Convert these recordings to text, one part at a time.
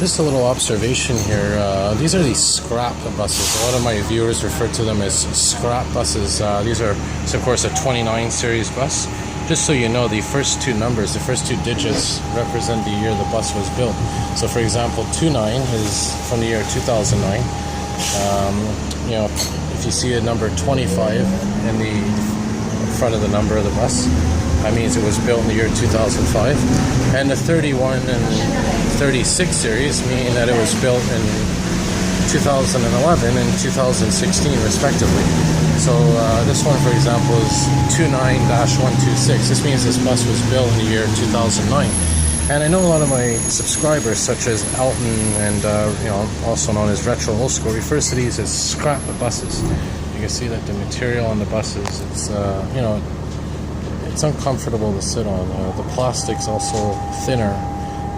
Just a little observation here. These are the scrap buses. A lot of my viewers refer to them as scrap buses. These are, of course, a 29 series bus. Just so you know, the first two numbers, the first two digits, represent the year the bus was built. So, for example, 29 is from the year 2009. You know, if you see a number 25 in the front of the number of the bus, that means it was built in the year 2005. And the 31 and 36 series mean that it was built in 2011 and 2016 respectively. So this one, for example, is 29-126. This means this bus was built in the year 2009. And I know a lot of my subscribers, such as Elton and you know, also known as Retro Old School, refers to these as scrap buses. You can see that the material on the buses, it's you know, it's uncomfortable to sit on. The plastic's also thinner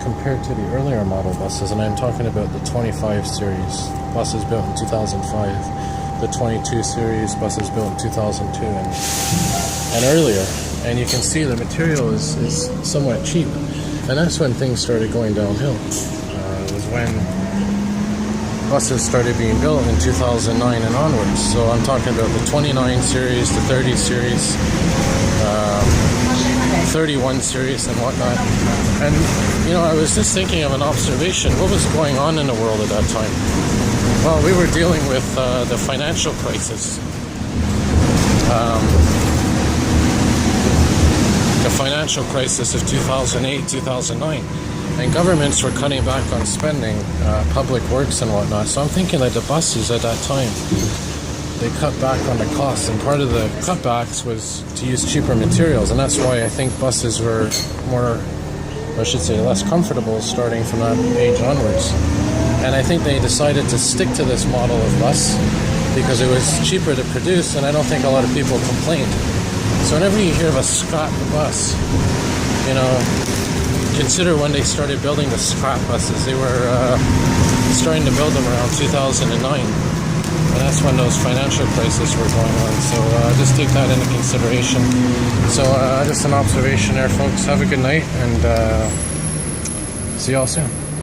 compared to the earlier model buses, and I'm talking about the 25 series buses built in 2005, the 22 series buses built in 2002 and earlier. And you can see the material is somewhat cheap, and that's when things started going downhill. It was when buses started being built in 2009 and onwards. So I'm talking about the 29 series, the 30 series, 31 series and whatnot. And you know, I was just thinking of an observation. What was going on in the world at that time? Well, we were dealing with the financial crisis. The financial crisis of 2008, 2009. And governments were cutting back on spending, public works and whatnot. So I'm thinking that the buses at that time, they cut back on the costs, and part of the cutbacks was to use cheaper materials, and that's why I think buses were more, I should say, less comfortable starting from that age onwards. And I think they decided to stick to this model of bus because it was cheaper to produce, and I don't think a lot of people complained. So whenever you hear of a scrap bus, you know, consider when they started building the scrap buses. They were starting to build them around 2009. And that's when those financial crises were going on. So just take that into consideration. So just an observation there, folks. Have a good night, and see y'all soon.